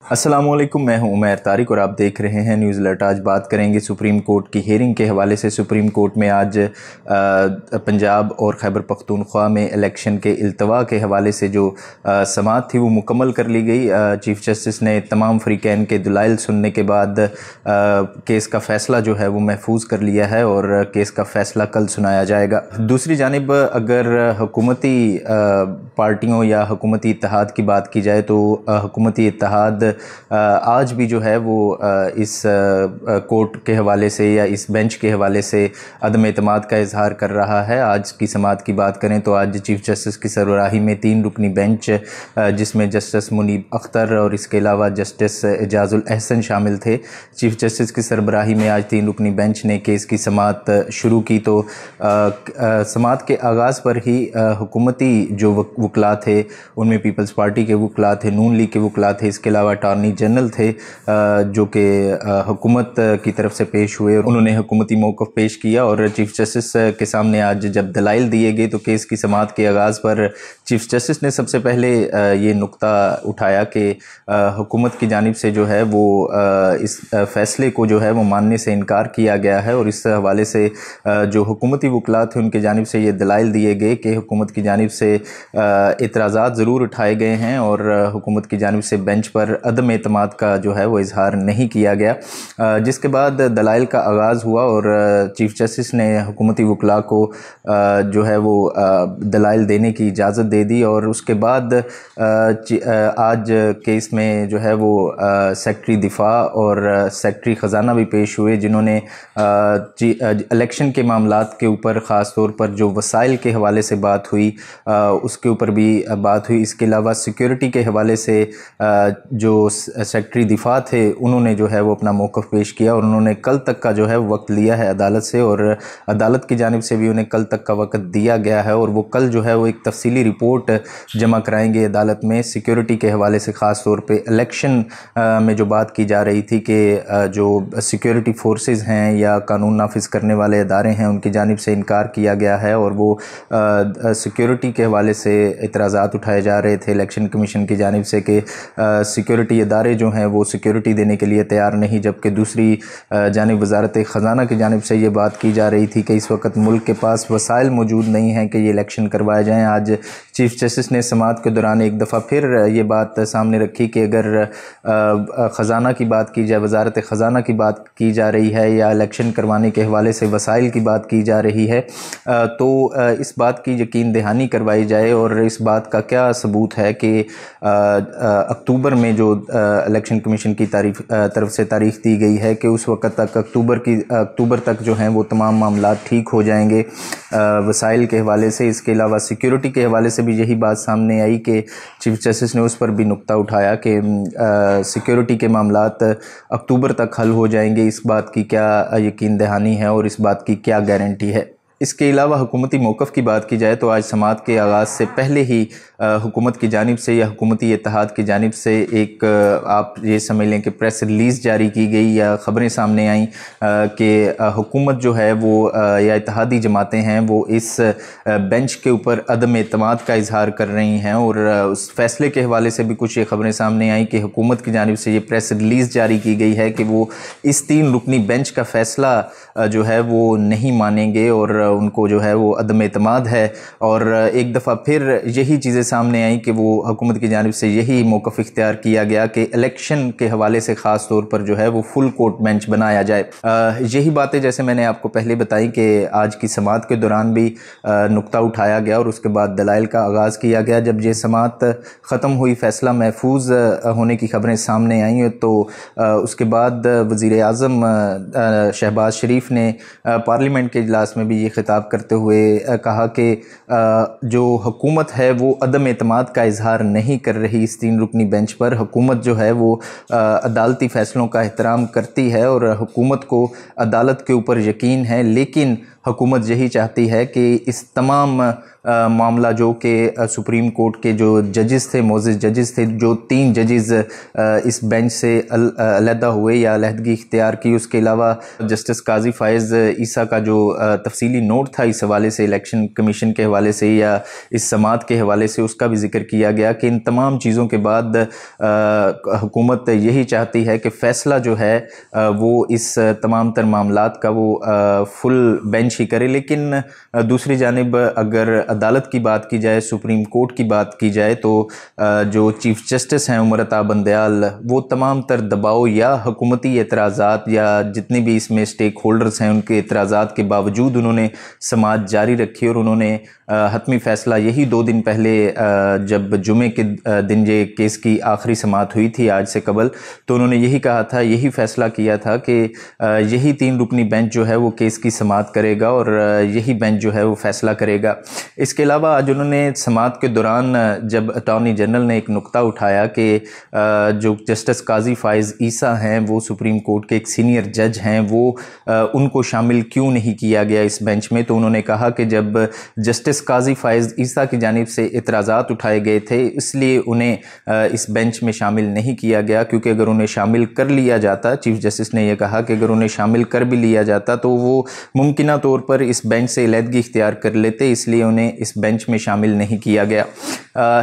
अस्सलाम वालेकुम, मैं हूं उमैर तारिक और आप देख रहे हैं न्यूज़ अलर्ट। आज बात करेंगे सुप्रीम कोर्ट की हेयरिंग के हवाले से। सुप्रीम कोर्ट में आज पंजाब और खैबर पख्तूनख्वा में इलेक्शन के इल्तवा के हवाले से जो समाअत थी वो मुकम्मल कर ली गई। चीफ जस्टिस ने तमाम फ़रीक़ैन के दलाइल सुनने के बाद केस का फ़ैसला जो है वो महफूज कर लिया है और केस का फ़ैसला कल सुनाया जाएगा। दूसरी जानिब अगर हुकूमती पार्टियों या हुकूमती इत्तेहाद की बात की जाए तो हुकूमती इत्तेहाद आज भी जो है वो इस कोर्ट के हवाले से या इस बेंच के हवाले से अदम एतमाद का इजहार कर रहा है। आज की समाअत की बात करें तो आज चीफ जस्टिस की सरबराही में 3 रुकनी बेंच जिसमें जस्टिस मुनीब अख्तर और इसके अलावा जस्टिस एजाजुल अहसन शामिल थे। चीफ जस्टिस की सरबराही में आज 3 रुकनी बेंच ने केस की समाअत शुरू की तो समाअत के आगाज़ पर ही हुकूमती जो वकला थे उनमें पीपल्स पार्टी के वकला थे, नून लीग के वकला थे, इसके अलावा अटॉर्नी जनरल थे जो कि हुकूमत की तरफ से पेश हुए। उन्होंने हुकूमती मौक़िफ़ पेश किया और चीफ जस्टिस के सामने आज जब दलाइल दिए गए तो केस की समाअत के आगाज़ पर चीफ जस्टिस ने सबसे पहले ये नुक्ता उठाया कि हुकूमत की जानिब से जो है वो इस फ़ैसले को जो है वो मानने से इनकार किया गया है और इस हवाले से जो हुकूमती वकला थे उनकी जानिब से ये दलाइल दिए गए कि हुकूमत की जानिब से एतराज़ात ज़रूर उठाए गए हैं और हुकूमत की जानिब से बेंच पर अदम एतमाद का जो है वो इजहार नहीं किया गया। जिसके बाद दलाइल का आगाज़ हुआ और चीफ जस्टिस ने हुकूमती वकला को जो है वो दलाइल देने की इजाज़त दे दी और उसके बाद आज केस में जो है वो सेक्रेटरी दिफा और सेक्रेटरी ख़जाना भी पेश हुए जिन्होंने इलेक्शन के मामलात के ऊपर ख़ास तौर पर जो वसाइल के हवाले से बात हुई उसके ऊपर भी बात हुई। इसके अलावा सिक्योरिटी के हवाले से जो सेक्रेटरी दिफा थे उन्होंने जो है वो अपना मौक़िफ़ पेश किया और उन्होंने कल तक का जो है वक्त लिया है अदालत से और अदालत की जानिब से भी उन्हें कल तक का वक्त दिया गया है और वो कल जो है वो एक तफसीली रिपोर्ट जमा कराएंगे अदालत में सिक्योरिटी के हवाले से। ख़ास तौर पे इलेक्शन में जो बात की जा रही थी कि जो सिक्योरिटी फोर्सेस हैं या कानून नाफिज करने वाले इदारे हैं उनकी जानिब से इनकार किया गया है और वो सिक्योरिटी के हवाले से इतराज़ात उठाए जा रहे थे इलेक्शन कमीशन की जानिब से कि सिक्योरिटी इदारे जो हैं वो सिक्योरिटी देने के लिए तैयार नहीं, जबकि दूसरी जानिब वज़ारत ख़जाना की जानिब से ये बात की जा रही थी कि इस वक्त मुल्क के पास वसाइल मौजूद नहीं हैं कि ये इलेक्शन करवाए जाएँ। आज चीफ जस्टिस ने समाअत के दौरान एक दफ़ा फिर ये बात सामने रखी कि अगर ख़जाना की बात की जाए, वज़ारत ख़जाना की बात की जा रही है या इलेक्शन करवाने के हवाले से वसाइल की बात की जा रही है तो इस बात की यकीन दहानी करवाई जाए और इस बात का क्या सबूत है कि अक्टूबर में जो इलेक्शन कमीशन की तरफ से तारीख दी गई है कि उस वक्त तक अक्टूबर तक जो हैं वो तमाम मामला ठीक हो जाएंगे वसाइल के हवाले से। इसके अलावा सिक्योरिटी के हवाले से भी यही बात सामने आई कि चीफ जस्टिस ने उस पर भी नुक्ता उठाया कि सिक्योरिटी के मामलात अक्टूबर तक हल हो जाएंगे। इस बात की क्या यकीन दहानी है और इस बात की क्या गारंटी है। इसके अलावा हुकूमती मौक़िफ़ की बात की जाए तो आज समाअत के आगाज़ से पहले ही हुकूमत की जानिब से या हुकूमती इत्तेहाद की जानिब से एक आप ये समझ लें कि प्रेस रिलीज़ जारी की गई या ख़बरें सामने आईं कि हुकूमत जो है वो या इत्तेहादी जमातें हैं वो इस बेंच के ऊपर अदम एतमाद का इजहार कर रही हैं और उस फ़ैसले के हवाले से भी कुछ ये ख़बरें सामने आईं कि हुकूमत की जानिब से ये प्रेस रिलीज़ जारी की गई है कि वो इस 3 रुकनी बेंच का फ़ैसला जो है वो नहीं मानेंगे और उनको जो है वो अदम एतमाद है। और एक दफ़ा फिर यही चीज़ें सामने आई कि वो हुकूमत की जानिब से यही मौक़िफ़ इख्तियार किया गया कि इलेक्शन के हवाले से ख़ास तौर पर जो है वो फुल कोर्ट बेंच बनाया जाए। यही बातें जैसे मैंने आपको पहले बताई कि आज की समाअत के दौरान भी नुक्ता उठाया गया और उसके बाद दलाइल का आगाज़ किया गया। जब ये समाअत ख़त्म हुई, फ़ैसला महफूज होने की ख़बरें सामने आई तो उसके बाद वज़ीर आज़म शहबाज शरीफ ने पार्लियामेंट के इजलास में भी ये खिताब करते हुए कहा कि जो हुकूमत है वो अदम एतमाद का इजहार नहीं कर रही इस 3 रुकनी बेंच पर। हुकूमत जो है वो अदालती फ़ैसलों का एहतराम करती है और हुकूमत को अदालत के ऊपर यकीन है, लेकिन हुकूमत यही चाहती है कि इस तमाम मामला जो कि सुप्रीम कोर्ट के जो जजेस थे, मोअज़्ज़िज़ जजेस थे, जो 3 जजेस इस बेंच से अलहदा हुए या अलहदगी इख्तियार की, उसके अलावा जस्टिस काजी फ़ाइज़ ईसा का जो तफसीली नोट था इस हवाले से, इलेक्शन कमीशन के हवाले से या इस समात के हवाले से, उसका भी जिक्र किया गया कि इन तमाम चीज़ों के बाद हुकूमत यही चाहती है कि फ़ैसला जो है वो इस तमाम तर मामलात का वो फुल बेंच ही करे। लेकिन दूसरी जानिब अगर अदालत की बात की जाए, सुप्रीम कोर्ट की बात की जाए, तो जो चीफ जस्टिस हैं उमर अता बंदयाल, वो तमाम तर दबाव या हुकूमती एतराज़ात या जितने भी इसमें स्टेक होल्डर्स हैं उनके एतराज़ात के बावजूद उन्होंने समाअत जारी रखी और उन्होंने हतमी फ़ैसला यही 2 दिन पहले जब जुमे के दिन ये केस की आखिरी समाअत हुई थी आज से कबल, तो उन्होंने यही कहा था, यही फ़ैसला किया था कि यही 3 रुकनी बेंच जो है वो केस की समाअत करेगा और यही बेंच जो है वो फ़ैसला करेगा। इसके अलावा आज उन्होंने समाअत के दौरान जब अटॉर्नी जनरल ने एक नुक्ता उठाया कि जो जस्टिस काजी फ़ाइज़ ईसा हैं वो सुप्रीम कोर्ट के एक सीनियर जज हैं, वो उनको शामिल क्यों नहीं किया गया इस बेंच में, तो उन्होंने कहा कि जब जस्टिस काजी फ़ाइज़ ईसा की जानिब से इतराज़ात उठाए गए थे इसलिए उन्हें इस बेंच में शामिल नहीं किया गया, क्योंकि अगर उन्हें शामिल कर लिया जाता, चीफ जस्टिस ने यह कहा कि अगर उन्हें शामिल कर भी लिया जाता तो वो मुमकिना तौर पर इस बेंच से अलहदगी इख्तियार कर लेते, इसलिए उन्हें इस बेंच में शामिल नहीं किया गया।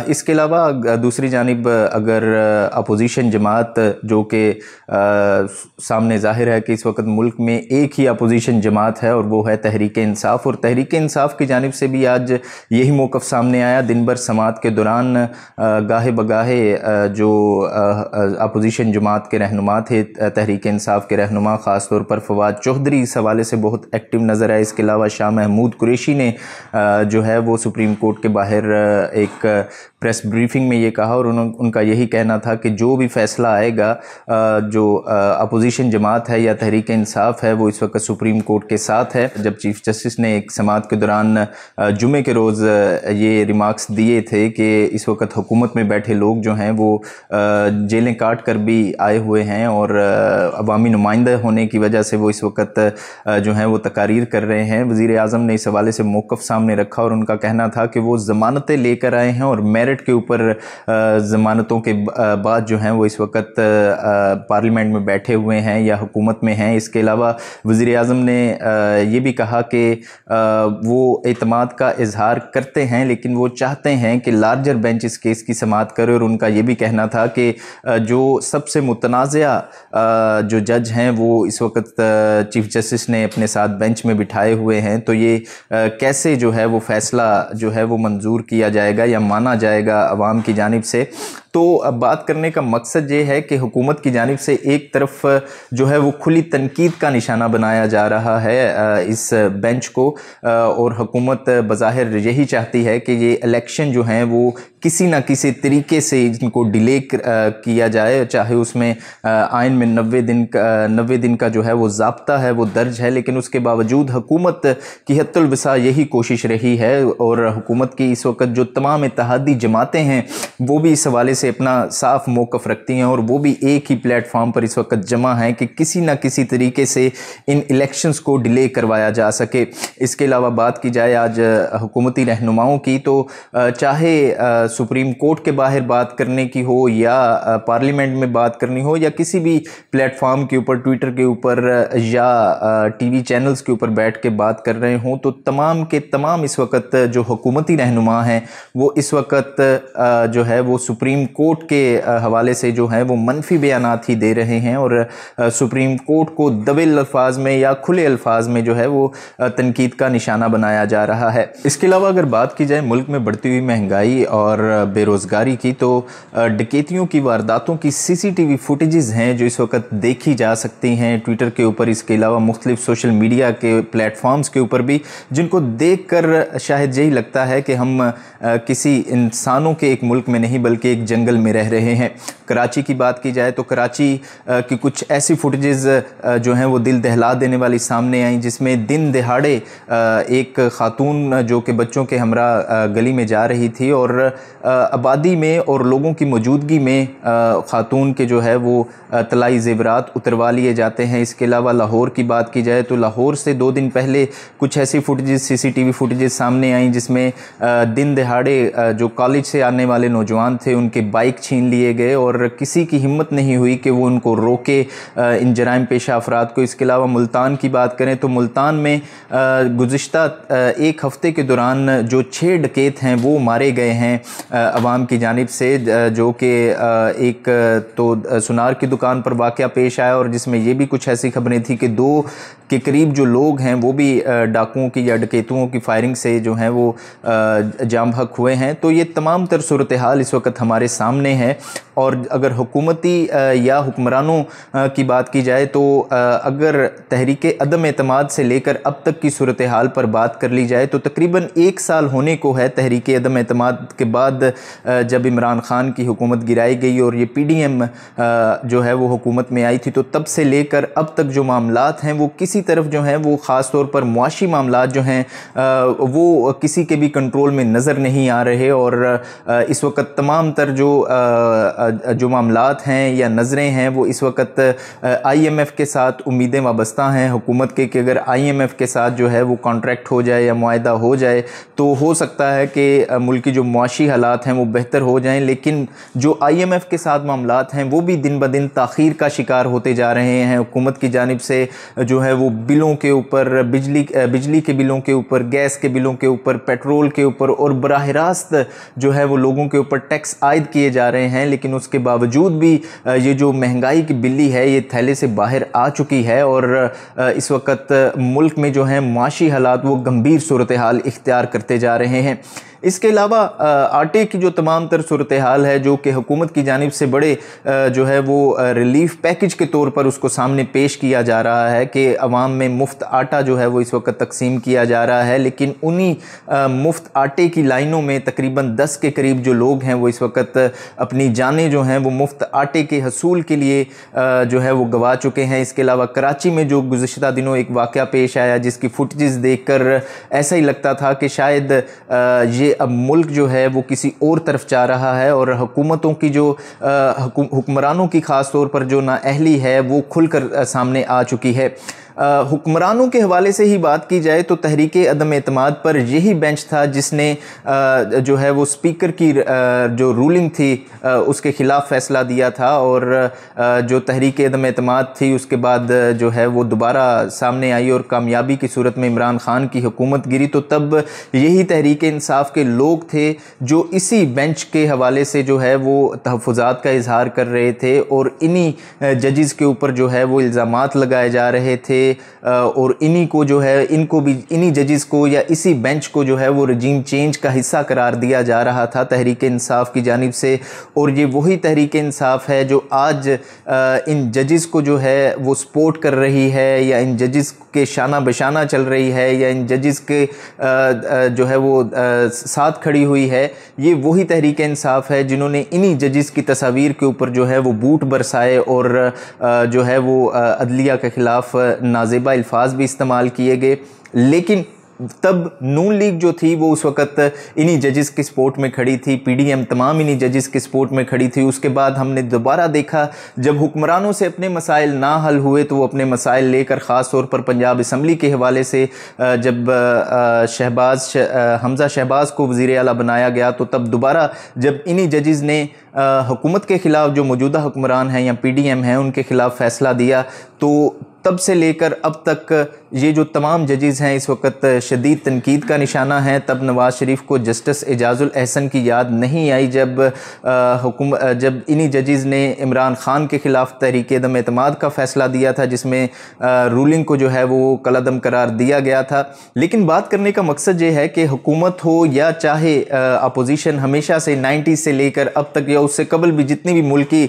इसके अलावा दूसरी जानिब अगर अपोजिशन जमात, जो कि सामने ज़ाहिर है कि इस वक्त मुल्क में एक ही अपोजिशन जमात है और वो है तहरीक इंसाफ, और तहरीक इंसाफ की जानिब से भी आज यही मौक़िफ़ सामने आया। दिन भर समाअत के दौरान गाहे बगाहे जो अपोजिशन जमात के रहनुमा थे, तहरीक इंसाफ के रहनुमा, ख़ास तौर पर फवाद चौधरी इस हवाले से बहुत एक्टिव नज़र आए। इसके अलावा शाह महमूद कुरैशी ने जो है वो सुप्रीम कोर्ट के बाहर एक प्रेस ब्रीफिंग में ये कहा और उनका यही कहना था कि जो भी फ़ैसला आएगा, जो अपोजिशन जमात है या तहरीक इंसाफ है वो इस वक्त सुप्रीम कोर्ट के साथ है। जब चीफ जस्टिस ने एक समाअत के दौरान जुमे के रोज़ ये रिमार्क्स दिए थे कि इस वक्त हुकूमत में बैठे लोग जो हैं वो जेलें काट कर भी आए हुए हैं और अवामी नुमाइंदा होने की वजह से वो इस वक्त जो हैं वो तकारीर कर रहे हैं। वज़ीर आज़म ने इस हवाले से मौक़िफ़ सामने रखा और उनका कहना था कि वो ज़मानतें लेकर आए हैं और मेरिट के ऊपर ज़मानतों के बाद जो हैं वो इस वक्त पार्लियामेंट में बैठे हुए हैं या हुकूमत में हैं। इसके अलावा वज़ीर आज़म ने ये भी कहा कि वो एतमाद का इजहार करते हैं, लेकिन वो चाहते हैं कि लार्जर बेंच इस केस की समाअत करे, और उनका ये भी कहना था कि जो सबसे मुतनाज़ा जो जज हैं वो इस वक्त चीफ जस्टिस ने अपने साथ बेंच में बिठाए हुए हैं, तो ये कैसे जो है वो फ़ैसला जो है वो मंजूर किया जाएगा या माना जाएगा अवाम की जानिब से। तो अब बात करने का मकसद ये है कि हुकूमत की जानिब से एक तरफ जो है वो खुली तनकीद का निशाना बनाया जा रहा है इस बेंच को, और हुकूमत बज़ाहिर यही चाहती है कि ये इलेक्शन जो हैं वो किसी न किसी तरीके से इनको डिले किया जाए, चाहे उसमें आइन में 90 दिन का जो है वो ज़ाब्ता है वो दर्ज है, लेकिन उसके बावजूद हुकूमत की हद्दुल वसा यही कोशिश रही है और हुकूमत की इस वक्त जो तमाम इत्तेहादी जमातें हैं वो भी इस हवाले से अपना साफ मौक़िफ़ रखती हैं और वो भी एक ही प्लेटफॉर्म पर इस वक्त जमा हैं कि किसी न किसी तरीके से इन इलेक्शंस को डिले करवाया जा सके। इसके अलावा बात की जाए आज हुकूमती रहनुमाओं की, तो चाहे सुप्रीम कोर्ट के बाहर बात करने की हो या पार्लियामेंट में बात करनी हो या किसी भी प्लेटफॉर्म के ऊपर, ट्विटर के ऊपर या टीवी चैनल्स के ऊपर बैठ के बात कर रहे हों, तो तमाम के तमाम इस वक्त जो हुकूमती रहनुमा हैं वो इस वक्त जो है वो सुप्रीम कोर्ट के हवाले से जो है वो मनफी बयानात ही दे रहे हैं और सुप्रीम कोर्ट को दबे अल्फाज में या खुले अल्फाज में जो है वो तनकीद का निशाना बनाया जा रहा है। इसके अलावा अगर बात की जाए मुल्क में बढ़ती हुई महंगाई और बेरोज़गारी की, तो डकैतियों की वारदातों की CCTV फुटेजेस हैं जो इस वक्त देखी जा सकती हैं ट्विटर के ऊपर, इसके अलावा मुख्तलिफ सोशल मीडिया के प्लेटफॉर्म्स के ऊपर भी, जिनको देख कर शायद यही लगता है कि हम किसी इंसानों के एक मुल्क में नहीं बल्कि एक जंगल में रह रहे हैं। कराची की बात की जाए तो कराची की कुछ ऐसी फुटेजेस जो हैं वो दिल दहला देने वाली सामने आई, जिसमें दिन दहाड़े एक खातून जो कि बच्चों के हमरा गली में जा रही थी और آبادی میں اور لوگوں کی موجودگی میں خاتون کے جو ہے وہ طلائی زیورات اتروا لیے جاتے ہیں۔ اس کے علاوہ لاہور کی بات کی جائے تو لاہور سے 2 دن پہلے کچھ ایسی فوٹیجز CCTV فوٹیجز سامنے آئیں جس میں دن دہاڑے جو کالج سے آنے والے نوجوان تھے ان کے بائک چھین لیے گئے اور کسی کی ہمت نہیں ہوئی کہ وہ ان کو روکے ان جرائم پیشہ افراد کو۔ اس کے علاوہ ملتان کی بات کریں تو ملتان میں گزشتہ 1 ہفتے کے دوران جو 6 ڈکیت ہیں وہ مارے گئے ہیں عوام کی جانب سے، جو کہ ایک تو سنار کی دکان پر واقعہ پیش آیا اور جس میں یہ بھی کچھ ایسی خبریں تھیں کہ 2 کے قریب جو لوگ ہیں وہ بھی ڈاکوؤں کی یا ڈکیتوں کی فائرنگ سے جو ہیں وہ جام حق ہوئے ہیں۔ تو یہ تمام تر صورتحال اس وقت ہمارے سامنے ہے، اور اگر حکومتی یا حکمرانوں کی بات کی جائے تو اگر تحریک عدم اعتماد سے لے کر اب تک کی صورتحال پر بات کر لی جائے تو تقریباً 1 سال ہونے کو ہے تحریک عدم اعتماد کے بعد جب عمران خان کی حکومت گرائی گئی اور یہ PDM جو ہے وہ حکومت میں آئی تھی، تو تب سے لے کر اب تک جو معاملات ہیں وہ کسی طرف جو ہیں وہ خاص طور پر معاشی معاملات جو ہیں وہ کسی کے بھی کنٹرول میں نظر نہیں آ رہے، اور اس وقت تمام تر جو معاملات ہیں یا نظریں ہیں وہ اس وقت IMF کے ساتھ امیدیں وابستہ ہیں حکومت کے، کہ اگر IMF کے ساتھ جو ہے وہ کانٹریکٹ ہو جائے یا معاہدہ ہو جائے تو ہو سکتا ہے کہ ملک کی جو معاشی حالات ہیں وہ بہتر ہو جائیں، لیکن جو IMF کے ساتھ معاملات ہیں وہ بھی دن بدن تاخیر کا شکار ہوتے جا رہے ہیں۔ حکومت کی جانب سے جو ہے وہ بلوں کے اوپر، بجلی کے بلوں کے اوپر، گیس کے بلوں کے اوپر، پیٹرول کے اوپر اور براہ راست جو ہے وہ لوگوں کے اوپر ٹیکس عائد کیے جا رہے ہیں، لیکن اس کے باوجود بھی یہ جو مہنگائی کی بلی ہے یہ تھیلے سے باہر آ چکی ہے، اور اس وقت ملک میں جو ہے معاشی حالات وہ گمبھیر صورتحال اختیار کرتے جا رہے ہیں۔ اس کے علاوہ آٹے کی جو تمام تر صورتحال ہے جو کہ حکومت کی جانب سے بڑے جو ہے وہ ریلیف پیکج کے طور پر اس کو سامنے پیش کیا جا رہا ہے کہ عوام میں مفت آٹا جو ہے وہ اس وقت تقسیم کیا جا رہا ہے، لیکن انہی مفت آٹے کی لائنوں میں تقریباً 10 کے قریب جو لوگ ہیں وہ اس وقت اپنی جانیں جو ہیں وہ مفت آٹے کے حصول کے لیے جو ہے وہ گوا چکے ہیں۔ اس کے علاوہ کراچی میں جو گزشتہ دنوں ایک واقعہ پیش آیا جس کی فوٹیجز دیکھ کر ایسا ہی لگتا تھا کہ شاید یہ اب ملک جو ہے وہ کسی اور طرف جا رہا ہے، اور حکومتوں کی جو حکمرانوں کی خاص طور پر جو نااہلی ہے وہ کھل کر سامنے آ چکی ہے۔ حکمرانوں کے حوالے سے ہی بات کی جائے تو تحریک عدم اعتماد پر یہی بینچ تھا جس نے جو ہے وہ اسپیکر کی جو رولنگ تھی اس کے خلاف فیصلہ دیا تھا، اور جو تحریک عدم اعتماد تھی اس کے بعد جو ہے وہ دوبارہ سامنے آئی اور کامیابی کی صورت میں عمران خان کی حکومت گری، تو تب یہی تحریک انصاف کے لوگ تھے جو اسی بینچ کے حوالے سے جو ہے وہ تحفظات کا اظہار کر رہے تھے، اور انہی ججز کے اوپر جو ہے وہ الزامات لگائے جا رہے تھے، اور انہی کو جو ہے ان کو بھی انہی ججز کو یا اسی بینچ کو جو ہے وہ رجیم چینج کا حصہ قرار دیا جا رہا تھا تحریک انصاف کی جانب سے، اور یہ وہی تحریک انصاف ہے جو آج ان ججز کو جو ہے وہ سپورٹ کر رہی ہے یا ان ججز کے شانہ بشانہ چل رہی ہے یا ان ججز کے جو ہے وہ ساتھ کھڑی ہوئی ہے۔ یہ وہی تحریک انصاف ہے جنہوں نے انہی ججز کی تصاویر کے اوپر جو ہے وہ بوٹ برسائے اور جو ہے وہ عدلیہ کے خلاف نازیبہ الفاظ بھی استعمال کیے گئے، لیکن تب نون لیگ جو تھی وہ اس وقت انہی ججز کی سپورٹ میں کھڑی تھی، PDM تمام انہی ججز کی سپورٹ میں کھڑی تھی۔ اس کے بعد ہم نے دوبارہ دیکھا جب حکمرانوں سے اپنے مسائل نہ حل ہوئے تو وہ اپنے مسائل لے کر خاص طور پر پنجاب اسمبلی کے حوالے سے جب حمزہ شہباز کو وزیر اعلیٰ بنایا گیا تو تب دوبارہ جب انہی ججز نے حکومت کے خلاف جو موجودہ حکمران ہیں یا PDM ہیں ان کے خلاف فیصلہ دیا، تو تب سے لے کر اب تک یہ جو تمام ججز ہیں اس وقت شدید تنقید کا نشانہ ہیں۔ تب نواز شریف کو جسٹس اعجاز الاحسن کی یاد نہیں آئی جب انہی ججز نے عمران خان کے خلاف تحریک عدم اعتماد کا فیصلہ دیا تھا جس میں رولنگ کو جو ہے وہ کالعدم قرار دیا گیا تھا۔ لیکن بات کرنے کا مقصد یہ ہے کہ حکومت ہو یا چاہے اپوزیشن، ہمیشہ سے 90 سے لے کر اب تک یا اس سے قبل بھی جتنی بھی ملکی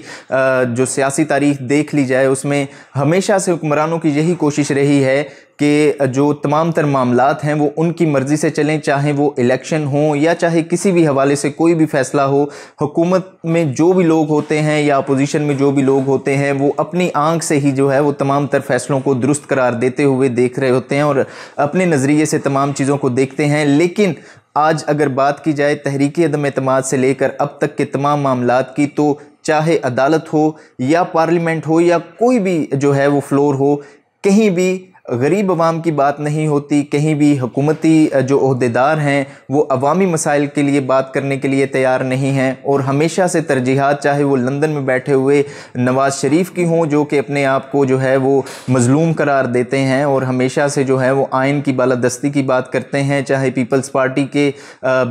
جو سیاسی تاریخ دیکھ لی جائے اس میں ہمیشہ سے حکمرانوں کی یہی کوشش رہی ہے کہ جو تمام تر معاملات ہیں وہ ان کی مرضی سے چلیں، چاہے وہ الیکشن ہوں یا چاہے کسی بھی حوالے سے کوئی بھی فیصلہ ہو۔ حکومت میں جو بھی لوگ ہوتے ہیں یا اپوزیشن میں جو بھی لوگ ہوتے ہیں وہ اپنی آنکھ سے ہی جو ہے وہ تمام تر فیصلوں کو درست قرار دیتے ہوئے دیکھ رہے ہوتے ہیں اور اپنے نظریے سے تمام چیزوں کو دیکھتے ہیں، لیکن آج اگر بات کی جائے تحریک عدم اعتماد سے لے کر اب تک کے تمام معاملات کی، تو چاہے عدالت ہو یا پارلیمنٹ ہو یا کوئی بھی جو ہے وہ فلور ہو، کہیں بھی غریب عوام کی بات نہیں ہوتی، کہیں بھی حکومتی جو عہدیدار ہیں وہ عوامی مسائل کے لیے بات کرنے کے لیے تیار نہیں ہیں، اور ہمیشہ سے ترجیحات چاہے وہ لندن میں بیٹھے ہوئے نواز شریف کی ہوں جو کہ اپنے آپ کو جو ہے وہ مظلوم قرار دیتے ہیں اور ہمیشہ سے جو ہے وہ آئین کی بالادستی کی بات کرتے ہیں، چاہے پیپلز پارٹی کے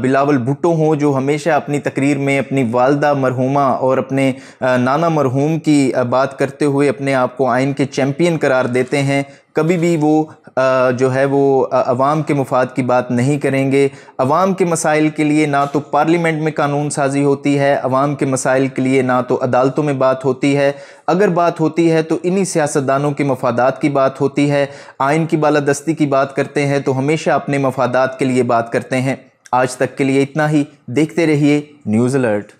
بلاول بھٹو ہوں جو ہمیشہ اپنی تقریر میں اپنی والدہ مرحومہ اور اپنے نانا مرحوم کی بات کرتے ہوئے اپنے آپ کو آئین کے چیمپئن قرار دیتے ہیں، کبھی بھی وہ جو ہے وہ عوام کے مفاد کی بات نہیں کریں گے۔ عوام کے مسائل کے لیے نہ تو پارلیمنٹ میں قانون سازی ہوتی ہے، عوام کے مسائل کے لیے نہ تو عدالتوں میں بات ہوتی ہے، اگر بات ہوتی ہے تو انہی سیاستدانوں کے مفادات کی بات ہوتی ہے۔ آئین کی بالادستی کی بات کرتے ہیں تو ہمیشہ اپنے مفادات کے لیے بات کرتے ہیں۔ آج تک کے لیے اتنا ہی، دیکھتے رہیے نیوز الرٹ۔